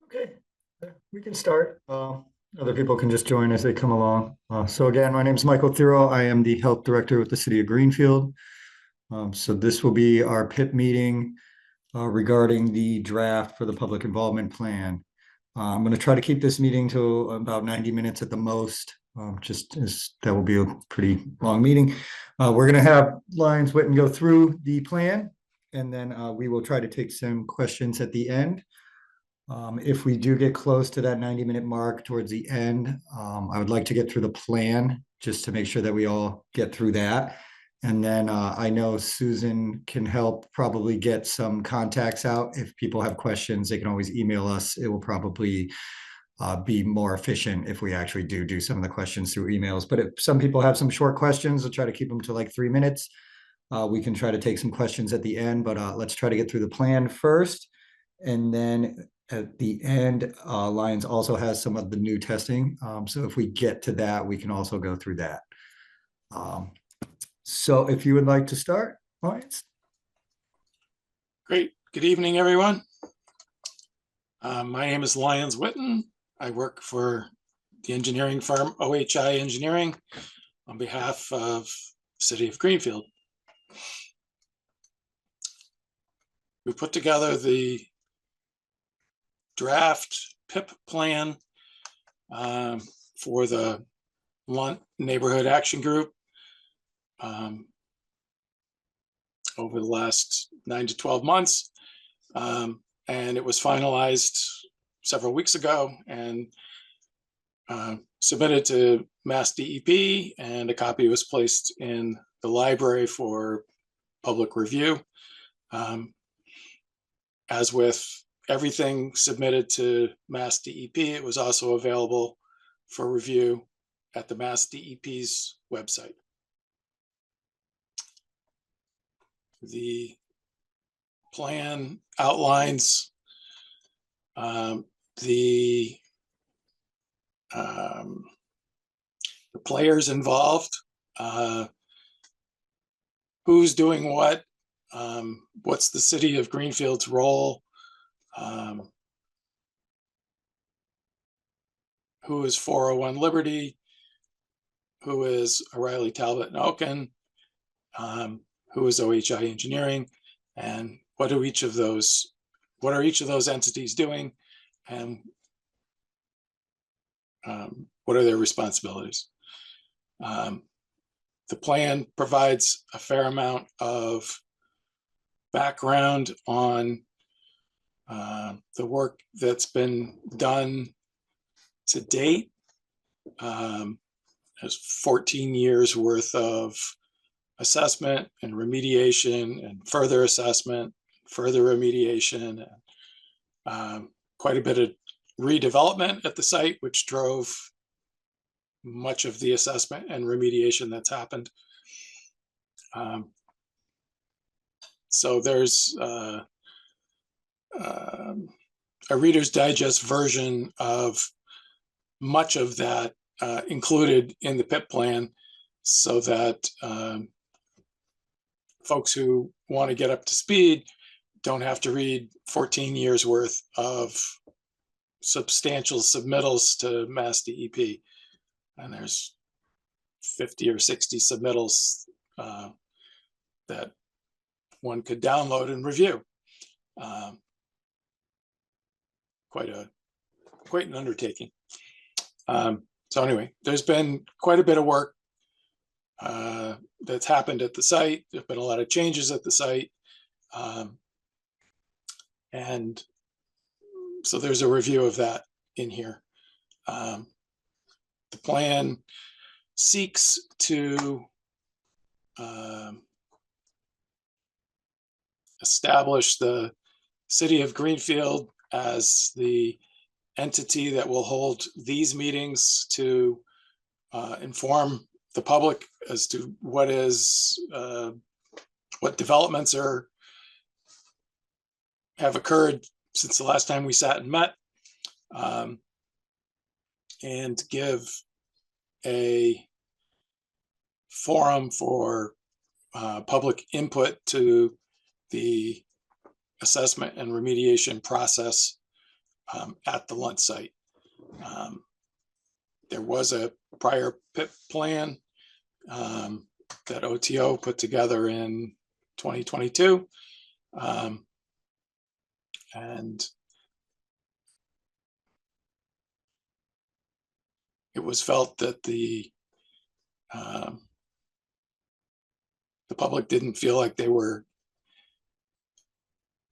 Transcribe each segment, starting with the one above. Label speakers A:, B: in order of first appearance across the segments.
A: Okay, we can start. Other people can just join as they come along. So again, my name is Michael Thuro. I am the Health Director with the City of Greenfield. So this will be our PIP meeting regarding the draft for the Public Involvement Plan. I'm going to try to keep this meeting to about 90 minutes at the most, just as that will be a pretty long meeting. We're going to have Lyons Witten go through the plan, and then we will try to take some questions at the end. If we do get close to that 90-minute mark towards the end, I would like to get through the plan just to make sure that we all get through that. And then I know Susan can help probably get some contacts out. If people have questions, they can always email us. It will probably be more efficient if we actually do some of the questions through emails. But if some people have some short questions, we'll try to keep them to like 3 minutes. We can try to take some questions at the end, but let's try to get through the plan first. And then at the end, Lions also has some of the new testing. So if we get to that, we can also go through that. So if you would like to start, Lions.
B: Great. Good evening, everyone. My name is Lyons Witten. I work for the engineering firm OHI Engineering on behalf of the City of Greenfield. We put together the draft PIP plan for the Lunt Neighborhood Action Group over the last 9 to 12 months. And it was finalized several weeks ago and submitted to Mass DEP, and a copy was placed in the library for public review. As with everything submitted to Mass DEP, it was also available for review at the Mass DEP's website. The plan outlines the players involved, who's doing what, what's the City of Greenfield's role, who is 401 Liberty, who is O'Reilly, Talbot, and Oaken, who is OHI Engineering, and what are each of those entities doing, and what are their responsibilities. The plan provides a fair amount of background on the work that's been done to date. There's 14 years worth of assessment and remediation and further assessment, further remediation, and quite a bit of redevelopment at the site, which drove much of the assessment and remediation that's happened. So there's a Reader's Digest version of much of that included in the PIP plan, so that folks who want to get up to speed don't have to read 14 years worth of substantial submittals to Mass DEP. And there's 50 or 60 submittals that one could download and review. Quite an undertaking. So anyway, there's been quite a bit of work that's happened at the site. There've been a lot of changes at the site. And so there's a review of that in here. The plan seeks to establish the City of Greenfield as the entity that will hold these meetings to inform the public as to what developments have occurred since the last time we sat and met, and give a forum for public input to the assessment and remediation process at the Lunt site. There was a prior PIP plan that OTO put together in 2022. And it was felt that the public didn't feel like they were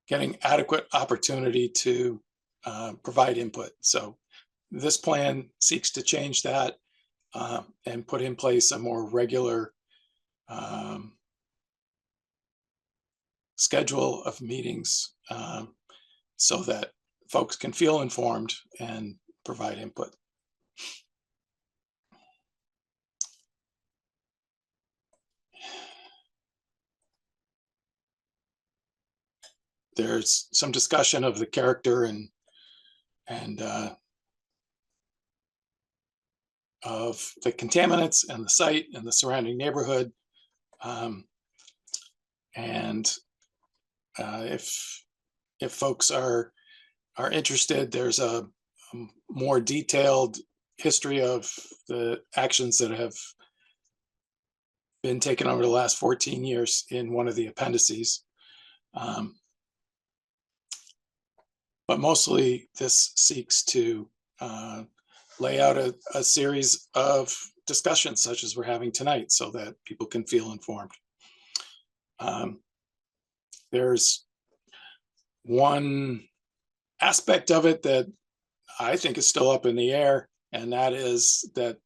B: getting adequate opportunity to provide input. So this plan seeks to change that and put in place a more regular schedule of meetings so that folks can feel informed and provide input. There's some discussion of the character and of the contaminants and the site and the surrounding neighborhood. If folks are interested, there's a more detailed history of the actions that have been taken over the last 14 years in one of the appendices. But mostly this seeks to lay out a series of discussions such as we're having tonight so that people can feel informed. There's one aspect of it that I think is still up in the air, and that is that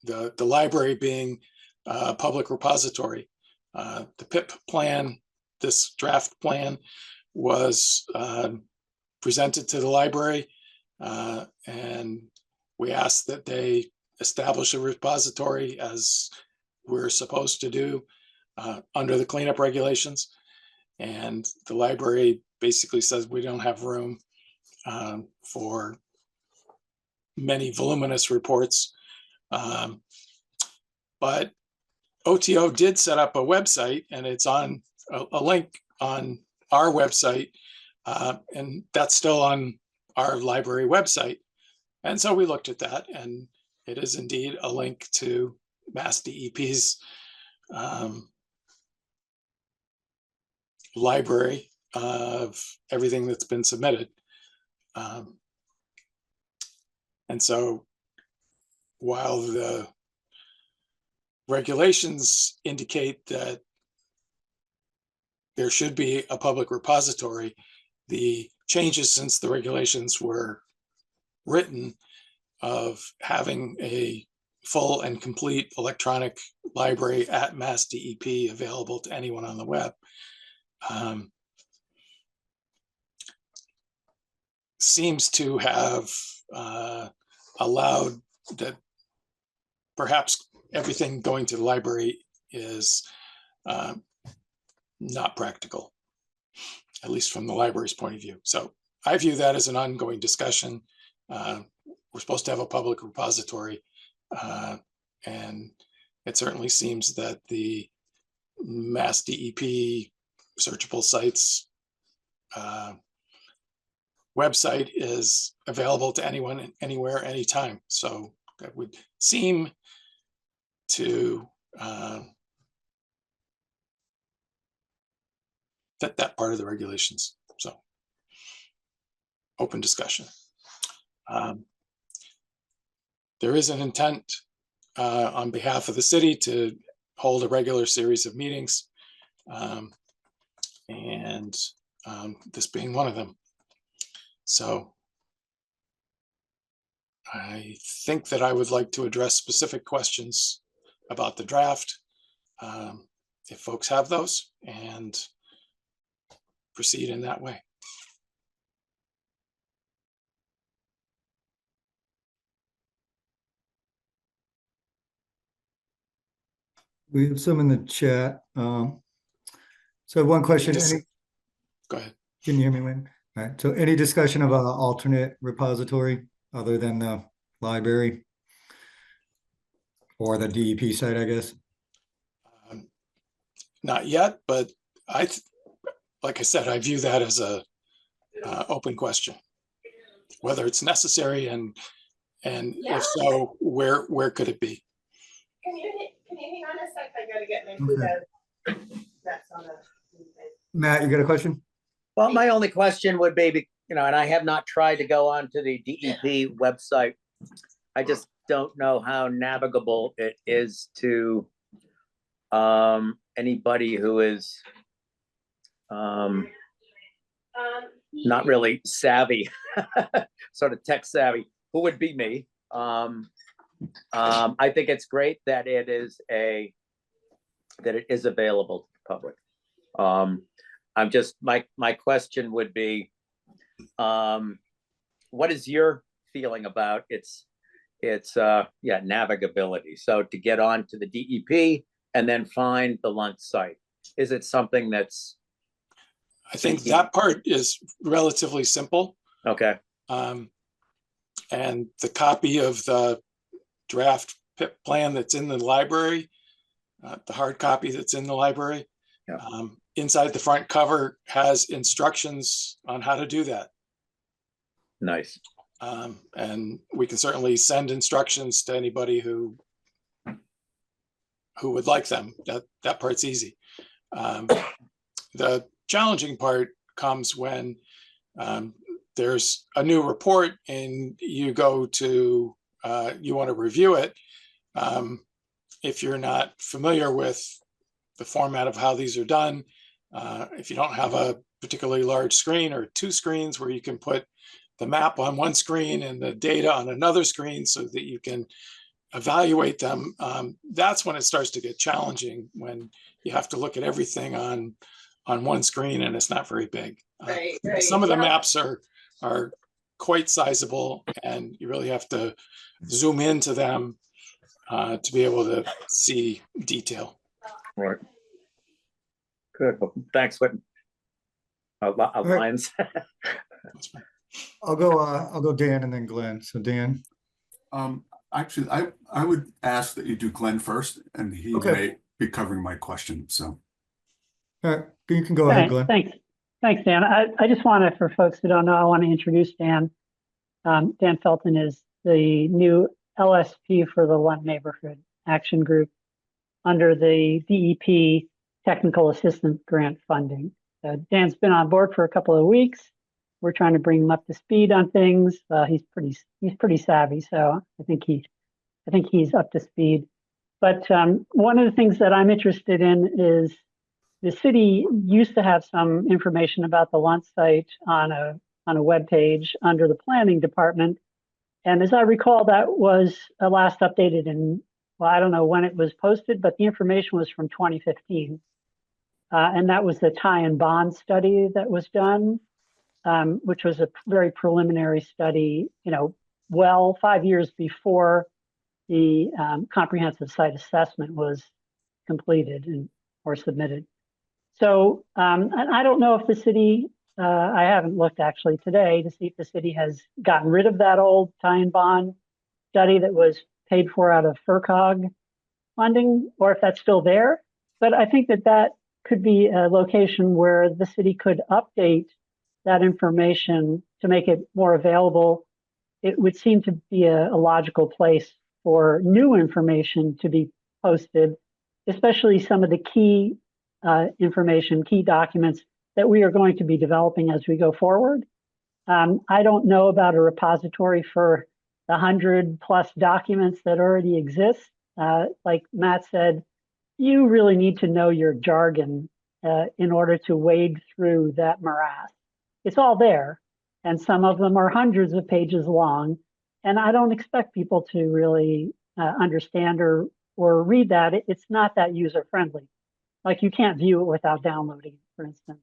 B: the library being a public repository. The PIP plan, this draft plan, was presented to the library, and we asked that they establish a repository as we're supposed to do under the cleanup regulations. And the library basically says we don't have room for many voluminous reports. But OTO did set up a website, and it's on a link on our website, and that's still on our library website. And so we looked at that, and it is indeed a link to Mass DEP's library of everything that's been submitted. And so while the regulations indicate that there should be a public repository, the changes since the regulations were written of having a full and complete electronic library at Mass DEP available to anyone on the web seems to have allowed that perhaps everything going to the library is not practical, at least from the library's point of view. So I view that as an ongoing discussion. We're supposed to have a public repository, and it certainly seems that the Mass DEP searchable sites website is available to anyone, anywhere, anytime. So that would seem to fit that part of the regulations. So open discussion. There is an intent on behalf of the city to hold a regular series of meetings, and this being one of them. So I think that I would like to address specific questions about the draft, if folks have those, and proceed in that way.
A: We have some in the chat. So one question.
B: Go ahead.
A: Can you hear me, Wayne? All right. So any discussion of an alternate repository other than the library or the DEP site, I guess?
B: Not yet, but like I said, I view that as a open question. whether it's necessary, and if so, where could it be?
C: Can you hang on a sec? I gotta get my food out. That's on the.
A: Matt, you got a question?
D: Well, my only question would be, and I have not tried to go onto the DEP website. I just don't know how navigable it is to anybody who is not really savvy, sort of tech savvy, who would be me. I think it's great that it is available to the public. I'm just, my question would be, what is your feeling about its navigability? So to get on to the DEP and then find the Lunt site, is it something that's?
B: I think that part is relatively simple.
D: Okay.
B: And the copy of the draft PIP plan that's in the library, the hard copy that's in the library,
D: Yeah.
B: Inside the front cover has instructions on how to do that.
D: Nice.
B: And we can certainly send instructions to anybody who would like them. That part's easy. The challenging part comes when there's a new report and you go to, you want to review it. If you're not familiar with the format of how these are done, if you don't have a particularly large screen or two screens where you can put the map on one screen and the data on another screen so that you can evaluate them, that's when it starts to get challenging, when you have to look at everything on one screen and it's not very big.
C: Right.
B: Some of the maps are quite sizable and you really have to zoom into them to be able to see detail.
D: Right. Good. Well, thanks, Whitman. Lines.
A: I'll go Dan and then Glenn. So Dan.
E: Actually, I would ask that you do Glenn first, and he may be covering my question. So,
A: All right, you can go ahead, Glenn.
F: Thanks, Dan. I just want to, for folks who don't know, I want to introduce Dan. Dan Felton is the new LSP for the Lunt Neighborhood Action Group under the DEP Technical Assistance Grant funding. Dan's been on board for a couple of weeks. We're trying to bring him up to speed on things. He's pretty savvy, so I think he's up to speed. But one of the things that I'm interested in is the city used to have some information about the Lunt site on a web page under the planning department. And as I recall, that was last updated in, well, I don't know when it was posted, but the information was from 2015. And that was the tie and bond study that was done, which was a very preliminary study, 5 years before the comprehensive site assessment was completed or submitted. So I don't know if the city, I haven't looked actually today to see if the city has gotten rid of that old tie and bond study that was paid for out of FERCog funding, or if that's still there. But I think that could be a location where the city could update that information to make it more available. It would seem to be a logical place for new information to be posted, especially some of the key information, key documents that we are going to be developing as we go forward. I don't know about a repository for the 100+ documents that already exist. Like Matt said, you really need to know your jargon in order to wade through that morass. It's all there, and some of them are hundreds of pages long, and I don't expect people to really understand or read that. It's not that user-friendly. Like, you can't view it without downloading it, for instance.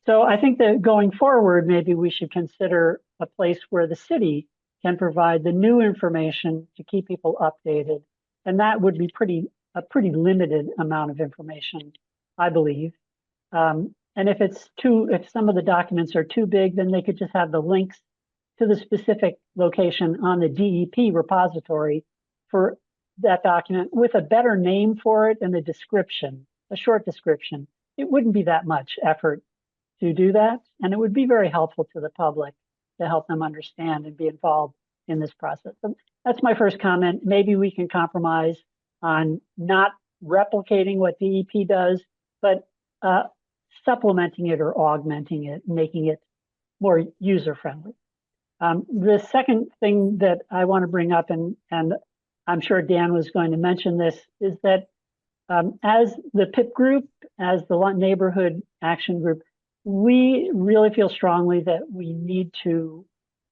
F: So I think that going forward, maybe we should consider a place where the city can provide the new information to keep people updated, and that would be a pretty limited amount of information, I believe. And if some of the documents are too big, then they could just have the links to the specific location on the DEP repository for that document with a better name for it and the description, a short description. It wouldn't be that much effort to do that, and it would be very helpful to the public to help them understand and be involved in this process. So that's my first comment. Maybe we can compromise on not replicating what DEP does, but supplementing it or augmenting it, making it more user-friendly. The second thing that I want to bring up, and I'm sure Dan was going to mention this, is that as the PIP group, as the Lunt Neighborhood Action Group, we really feel strongly that we need to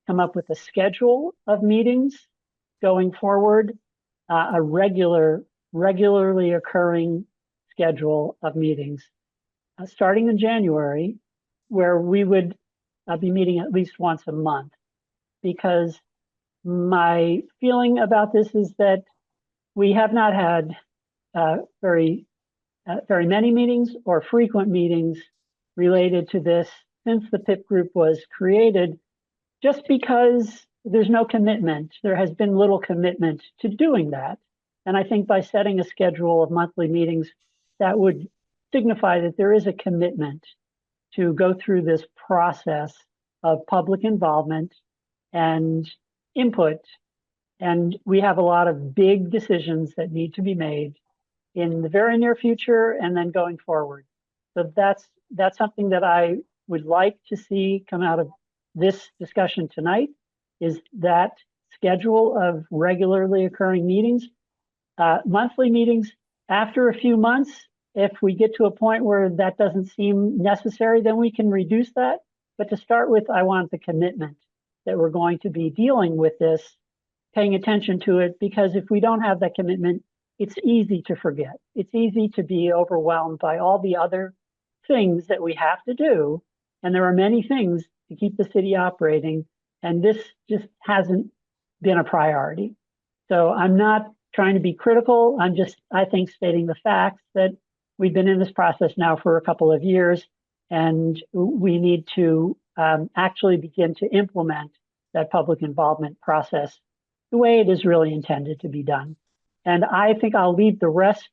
F: come up with a schedule of meetings going forward, a regularly occurring schedule of meetings, starting in January, where we would be meeting at least once a month. Because my feeling about this is that we have not had very many meetings or frequent meetings related to this since the PIP group was created, just because there's no commitment. There has been little commitment to doing that. And I think by setting a schedule of monthly meetings, that would signify that there is a commitment to go through this process of public involvement and input. And we have a lot of big decisions that need to be made in the very near future and then going forward. So that's something that I would like to see come out of this discussion tonight, is that schedule of regularly occurring meetings, monthly meetings. After a few months, if we get to a point where that doesn't seem necessary, then we can reduce that. But to start with, I want the commitment that we're going to be dealing with this, paying attention to it, because if we don't have that commitment, it's easy to forget. It's easy to be overwhelmed by all the other things that we have to do. And there are many things to keep the city operating, and this just hasn't been a priority. So I'm not trying to be critical. I'm just, I think, stating the facts that we've been in this process now for a couple of years, and we need to actually begin to implement that public involvement process the way it is really intended to be done. And I think I'll leave the rest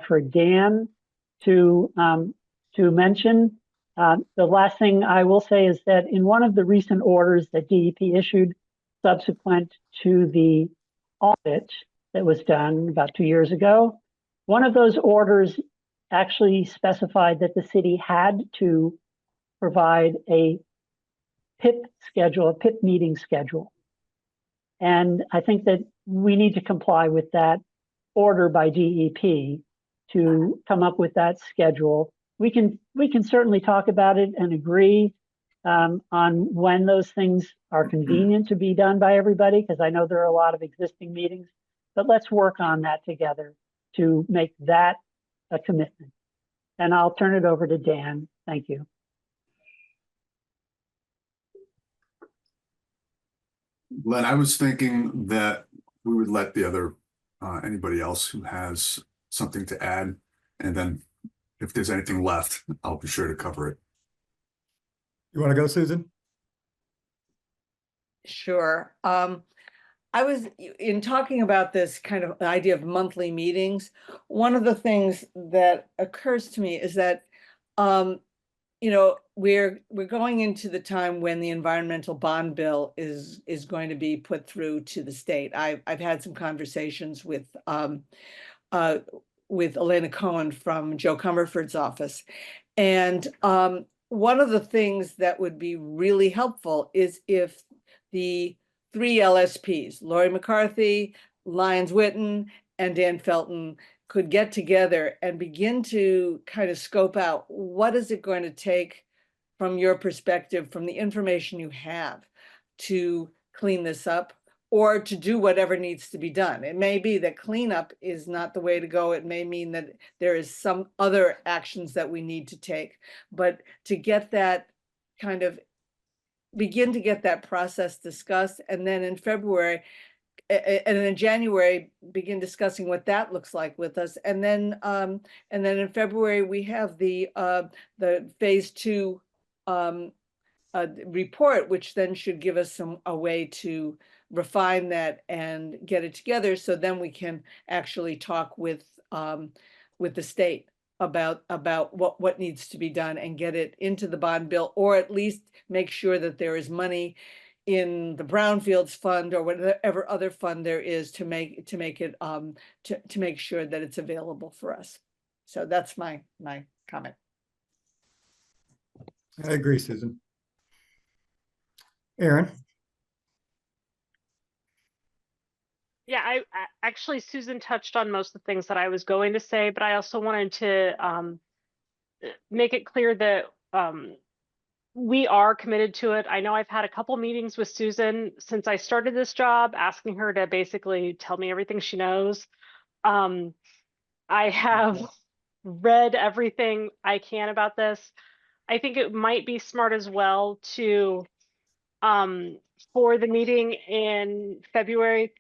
F: for Dan to mention. The last thing I will say is that in one of the recent orders that DEP issued subsequent to the audit that was done about 2 years ago, one of those orders actually specified that the city had to provide a PIP schedule, a PIP meeting schedule. And I think that we need to comply with that order by DEP to come up with that schedule. We can certainly talk about it and agree on when those things are convenient to be done by everybody, because I know there are a lot of existing meetings, but let's work on that together to make that a commitment. And I'll turn it over to Dan. Thank you.
E: Len, I was thinking that we would let the other, anybody else who has something to add, and then if there's anything left, I'll be sure to cover it.
A: You want to go, Susan?
G: Sure. I was in talking about this kind of idea of monthly meetings. One of the things that occurs to me is that, you know, we're going into the time when the environmental bond bill is going to be put through to the state. I've had some conversations with Elena Cohen from Joe Comerford's office, and one of the things that would be really helpful is if the 3 LSPs, Lori McCarthy, Lyons Witten, and Dan Felton, could get together and begin to kind of scope out what is it going to take from your perspective, from the information you have, to clean this up or to do whatever needs to be done. It may be that cleanup is not the way to go. It may mean that there is some other actions that we need to take, but to get that kind of begin to get that process discussed, and then in February and in January begin discussing what that looks like with us, and then in February we have the phase 2 report, which then should give us a way to refine that and get it together, so then we can actually talk with the state about what needs to be done and get it into the bond bill, or at least make sure that there is money in the Brownfields Fund or whatever other fund there is to make it, to make sure that it's available for us. So that's my comment.
A: I agree, Susan. Aaron?
H: Yeah, actually, Susan touched on most of the things that I was going to say, but I also wanted to make it clear that we are committed to it. I know I've had a couple meetings with Susan since I started this job, asking her to basically tell me everything she knows. I have read everything I can about this. I think it might be smart as well to, for the meeting in February,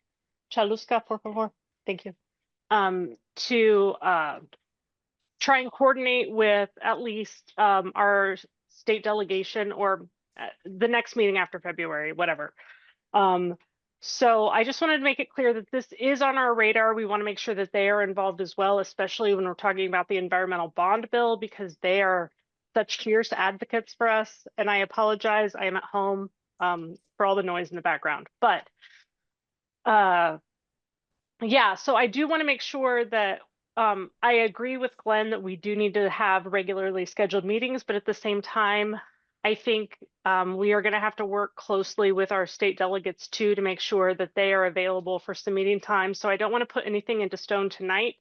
H: Chaluska, por favor. Thank you. To try and coordinate with at least our state delegation or the next meeting after February, whatever. So I just wanted to make it clear that this is on our radar. We want to make sure that they are involved as well, especially when we're talking about the environmental bond bill, because they are such fierce advocates for us. And I apologize, I am at home for all the noise in the background. But yeah, so I do want to make sure that I agree with Glenn that we do need to have regularly scheduled meetings, but at the same time, I think we are going to have to work closely with our state delegates too to make sure that they are available for some meeting time. So I don't want to put anything into stone tonight.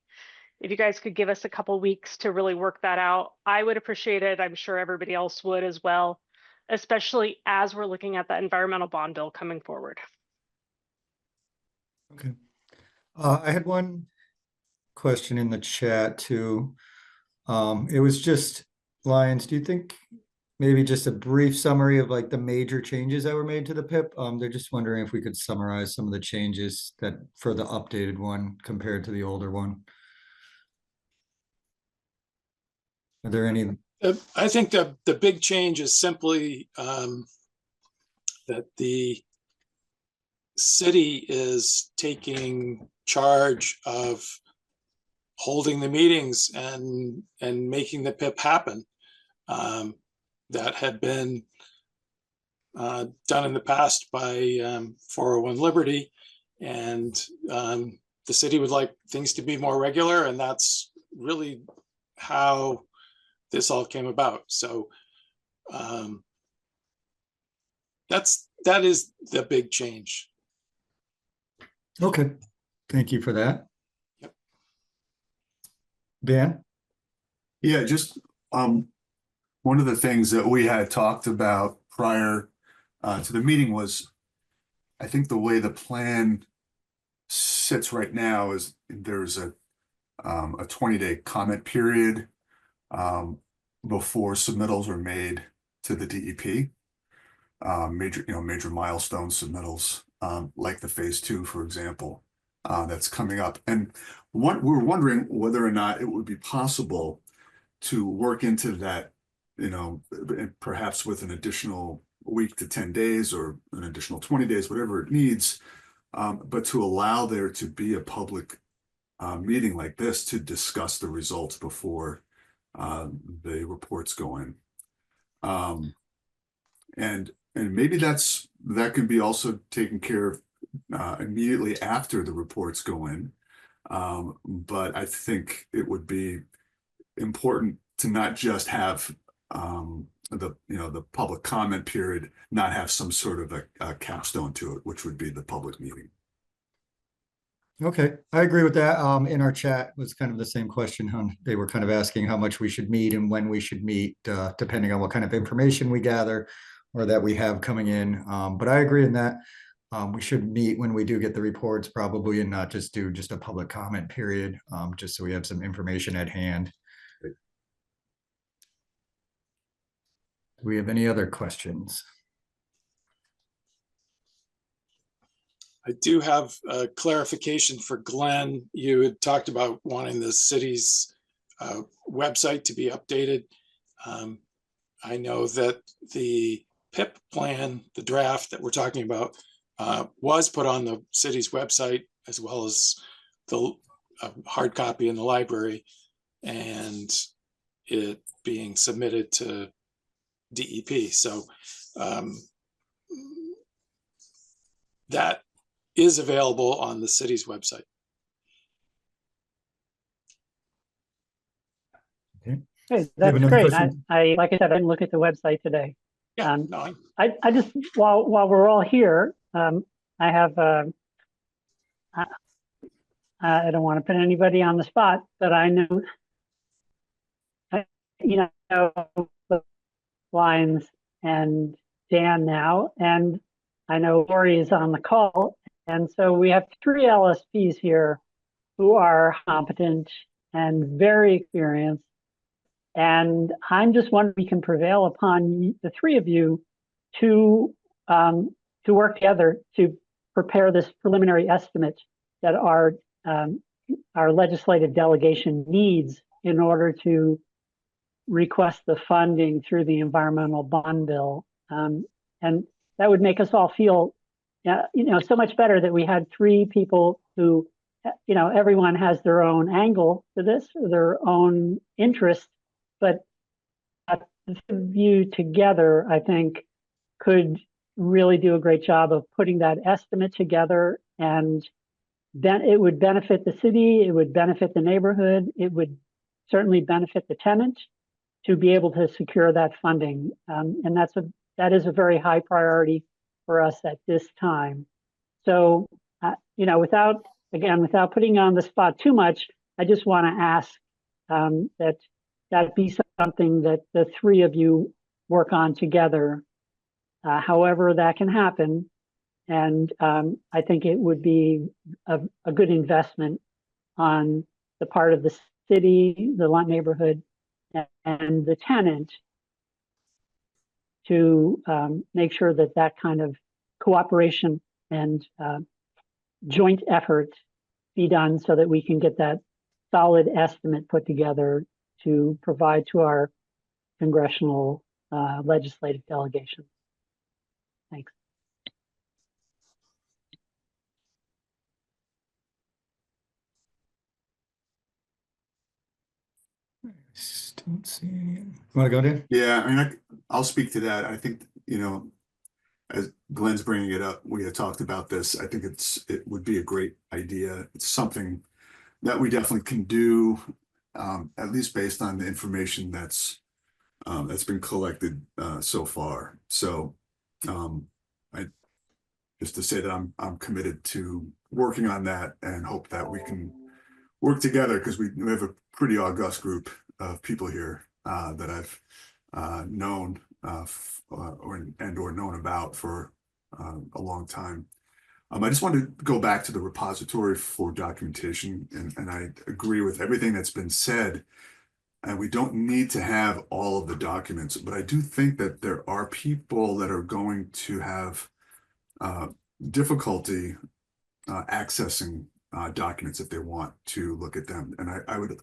H: If you guys could give us a couple weeks to really work that out, I would appreciate it. I'm sure everybody else would as well, especially as we're looking at that environmental bond bill coming forward.
A: Okay. I had one question in the chat too. It was just, Lyons, do you think maybe just a brief summary of like the major changes that were made to the PIP? They're just wondering if we could summarize some of the changes that for the updated one compared to the older one. Are there any?
B: I think the big change is simply that the city is taking charge of holding the meetings and making the PIP happen. That had been done in the past by 401 Liberty, and the city would like things to be more regular, and that's really how this all came about. So that is the big change.
A: Okay, thank you for that.
B: Yep.
A: Dan?
E: Yeah, just one of the things that we had talked about prior to the meeting was, I think the way the plan sits right now is there's a 20-day comment period before submittals are made to the DEP. Major milestone submittals, like the phase 2, for example, that's coming up. And we're wondering whether or not it would be possible to work into that, perhaps with an additional week to 10 days or an additional 20 days, whatever it needs, but to allow there to be a public meeting like this to discuss the results before the reports go in. And maybe that can be also taken care of immediately after the reports go in. But I think it would be important to not just have the public comment period not have some sort of a capstone to it, which would be the public meeting.
A: Okay, I agree with that. In our chat was kind of the same question. They were kind of asking how much we should meet and when we should meet, depending on what kind of information we gather or that we have coming in. But I agree in that we should meet when we do get the reports probably, and not just do just a public comment period, just so we have some information at hand. Do we have any other questions?
B: I do have a clarification for Glenn. You had talked about wanting the city's website to be updated. I know that the PIP plan, the draft that we're talking about, was put on the city's website as well as the hard copy in the library, and it being submitted to DEP. So that is available on the city's website.
F: Hey,
A: You have
F: that's
A: another
F: great.
A: question?
F: I like I said, I didn't look at the website today.
B: Yeah,
F: Um,
B: no,
F: I just while we're all here, I have I don't want to put anybody on the spot, but I know you know Lines and Dan now, and I know Lori is on the call, and so we have 3 LSPs here who are competent and very experienced. And I'm just wondering if we can prevail upon the 3 of you to work together to prepare this preliminary estimate that our legislative delegation needs in order to request the funding through the environmental bond bill. And that would make us all feel, so much better that we had 3 people who, everyone has their own angle to this, their own interest, but the view together, I think, could really do a great job of putting that estimate together, and then it would benefit the city, it would benefit the neighborhood, it would certainly benefit the tenant to be able to secure that funding. And that is a very high priority for us at this time. So, without putting you on the spot too much, I just want to ask that be something that the 3 of you work on together, however that can happen. And I think it would be a good investment on the part of the city, the Lunt neighborhood, and the tenant to make sure that that kind of cooperation and joint effort be done so that we can get that solid estimate put together to provide to our congressional legislative delegation. Thanks.
A: Don't see any. Want to go, Dan?
E: Yeah, I mean, I'll speak to that. I think, as Glenn's bringing it up, we had talked about this. I think it would be a great idea. It's something that we definitely can do, at least based on the information that's been collected so far. So, I just to say that I'm committed to working on that and hope that we can work together, because we have a pretty august group of people here that I've known or known about for a long time. I just wanted to go back to the repository for documentation, and I agree with everything that's been said. And we don't need to have all of the documents, but I do think that there are people that are going to have difficulty accessing documents if they want to look at them. And I would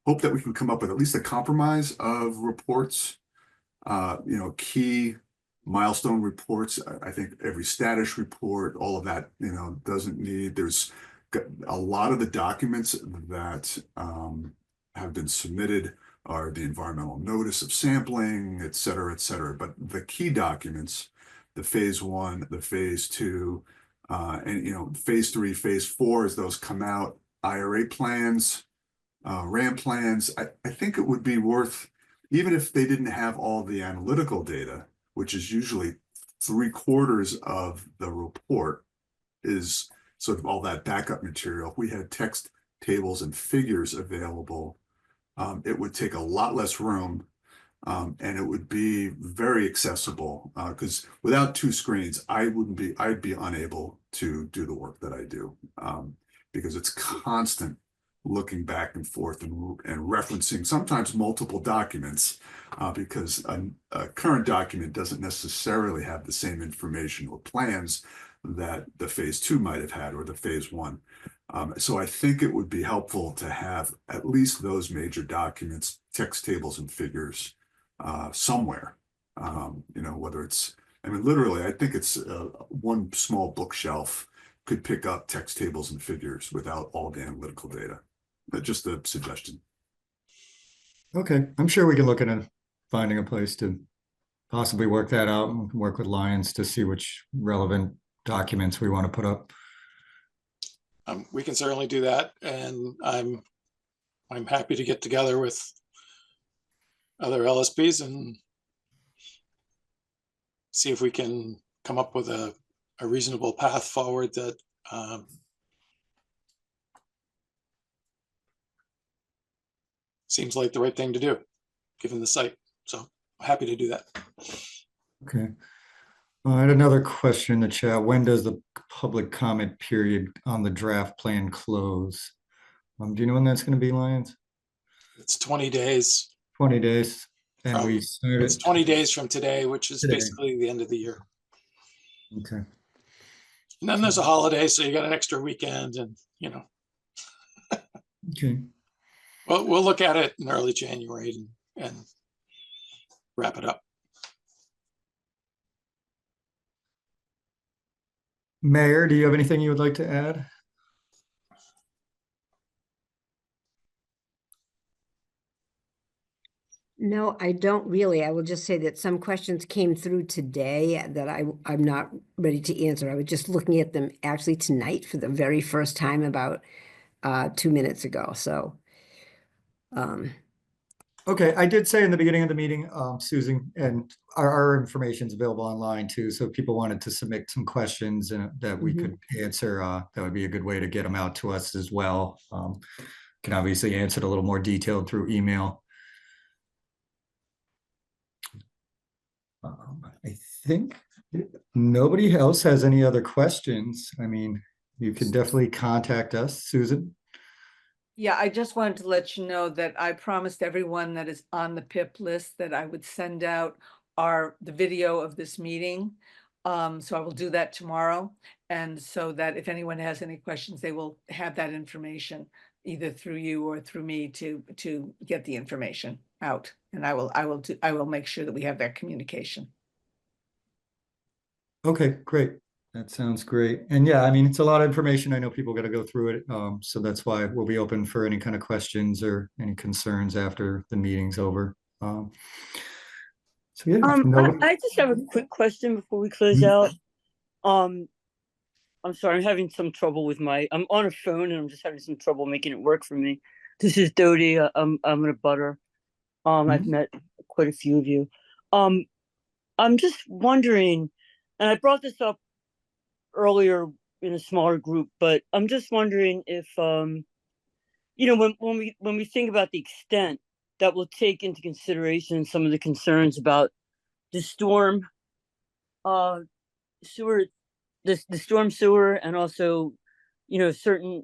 E: hope that we can come up with at least a compromise of reports, key milestone reports. I think every status report, all of that, doesn't need, there's a lot of the documents that have been submitted are the environmental notice of sampling, et cetera, et cetera. But the key documents, the phase 1, the phase 2, and phase 3, phase 4, as those come out, IRA plans, RAM plans, I think it would be worth, even if they didn't have all the analytical data, which is usually 3/4 of the report, is sort of all that backup material. If we had text tables and figures available, it would take a lot less room, and it would be very accessible, because without 2 screens, I'd be unable to do the work that I do, because it's constant looking back and forth and referencing sometimes multiple documents, because a current document doesn't necessarily have the same information or plans that the phase 2 might have had, or the phase 1. So I think it would be helpful to have at least those major documents, text tables and figures, somewhere, whether it's, literally, I think it's one small bookshelf could pick up text tables and figures without all the analytical data. Just a suggestion.
A: Okay, I'm sure we can look at finding a place to possibly work that out, and work with Lions to see which relevant documents we want to put up.
B: We can certainly do that, and I'm happy to get together with other LSPs and see if we can come up with a reasonable path forward that seems like the right thing to do, given the site. So I'm happy to do that.
A: Okay. I had another question in the chat. When does the public comment period on the draft plan close? Do you know when that's going to be, Lyons?
B: It's 20 days.
A: 20 days. And we
B: It's
A: started
B: 20 days from today, which is
A: today.
B: basically the end of the year.
A: Okay.
B: And then there's a holiday, so you got an extra weekend, and you know.
A: Okay.
B: Well, we'll look at it in early January and wrap it up.
A: Mayor, do you have anything you would like to add?
I: No, I don't really. I will just say that some questions came through today that I'm not ready to answer. I was just looking at them actually tonight for the very first time about 2 minutes ago. So
A: Okay, I did say in the beginning of the meeting, Susan, and our information is available online too. So if people wanted to submit some questions and that we could answer, that would be a good way to get them out to us as well. Can obviously answer it a little more detailed through email. I think nobody else has any other questions. I mean, you can definitely contact us, Susan.
G: Yeah, I just wanted to let you know that I promised everyone that is on the PIP list that I would send out the video of this meeting. So I will do that tomorrow. And so that if anyone has any questions, they will have that information either through you or through me to get the information out. And I will make sure that we have that communication.
A: Okay, great. That sounds great. And yeah, I mean, it's a lot of information. I know people got to go through it. So that's why we'll be open for any kind of questions or any concerns after the meeting's over. So yeah,
J: I just have a quick question before we close out. I'm sorry, I'm having some trouble with I'm on a phone and I'm just having some trouble making it work for me. This is Dodie. I'm in a butter. I've met quite a few of you. I'm just wondering, and I brought this up earlier in a smaller group, but I'm just wondering if you know, when we think about the extent that will take into consideration some of the concerns about the storm sewer, the storm sewer, and also, you know, certain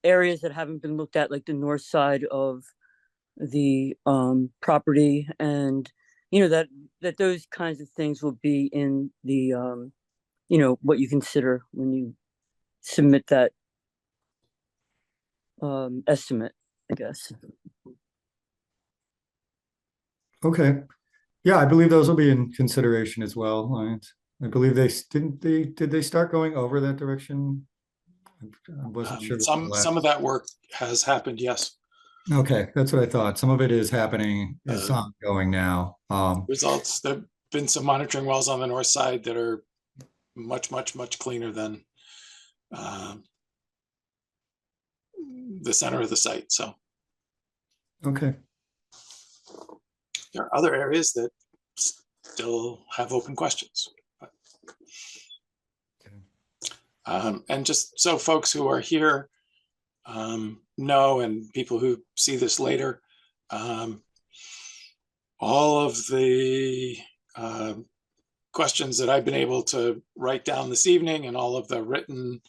J: areas that haven't been looked at, like the north side of the property, and you know that those kinds of things will be in the you know, what you consider when you submit that estimate, I guess.
A: Okay. Yeah, I believe those will be in consideration as well, Lyons. I believe did they start going over that direction? I wasn't sure.
B: Some of that work has happened, yes.
A: Okay, that's what I thought. Some of it is happening, it's ongoing now.
B: Results, there've been some monitoring wells on the north side that are much cleaner than the center of the site. So
A: okay.
B: There are other areas that still have open questions. And just so folks who are here know, and people who see this later, all of the questions that I've been able to write down this evening and all of the written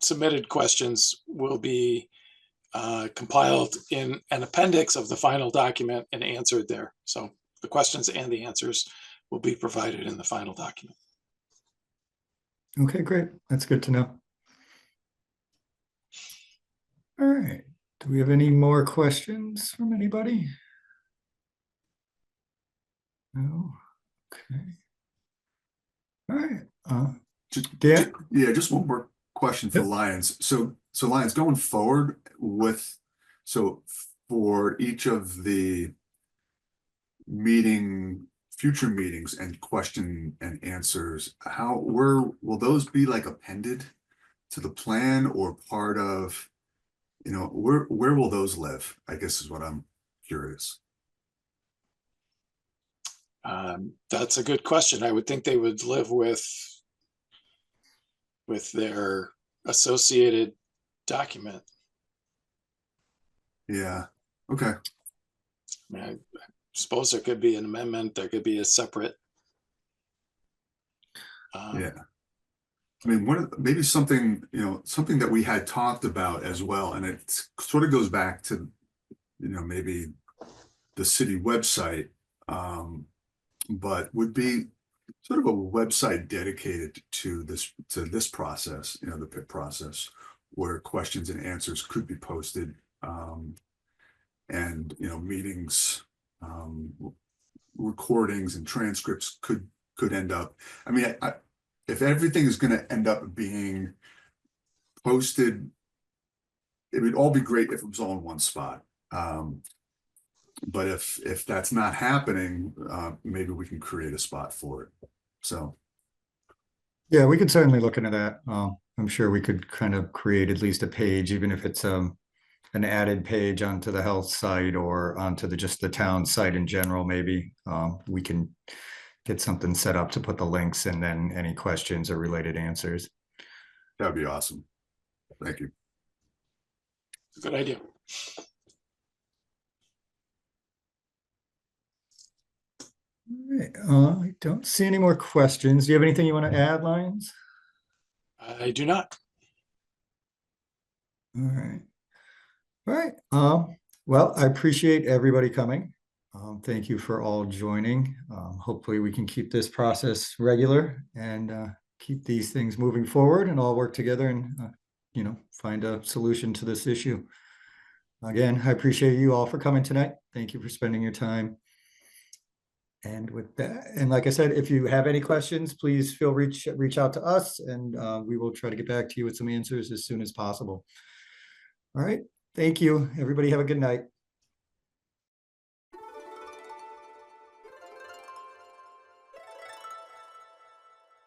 B: submitted questions will be compiled in an appendix of the final document and answered there. So the questions and the answers will be provided in the final document.
A: Okay, great. That's good to know. All right. Do we have any more questions from anybody? No. Okay. All right. Dan?
E: Yeah, just one more question for Lyons. So Lyons, going forward for each of the meeting future meetings and question and answers, where will those be like appended to the plan or part of, where will those live? I guess is what I'm curious.
B: That's a good question. I would think they would live with their associated document.
E: Yeah. Okay.
B: I mean, I suppose there could be an amendment. There could be a separate.
E: Yeah. I mean, maybe something, something that we had talked about as well, and it sort of goes back to, maybe the city website, but would be sort of a website dedicated to this process, the PIP process, where questions and answers could be posted, and meetings, recordings and transcripts could end up. I mean, if everything is going to end up being posted, it would all be great if it was all in one spot. But if that's not happening, maybe we can create a spot for it. So.
A: Yeah, we could certainly look into that. I'm sure we could kind of create at least a page, even if it's an added page onto the health site or onto just the town site in general. Maybe we can get something set up to put the links and then any questions or related answers.
E: That'd be awesome. Thank you.
B: Good idea.
A: All right. I don't see any more questions. Do you have anything you want to add, Lyons?
B: I do not.
A: All right. All right. Well, I appreciate everybody coming. Thank you for all joining. Hopefully we can keep this process regular and keep these things moving forward and all work together and, find a solution to this issue. Again, I appreciate you all for coming tonight. Thank you for spending your time. And with that, and like I said, if you have any questions, please reach out to us and we will try to get back to you with some answers as soon as possible. All right. Thank you. Everybody have a good night.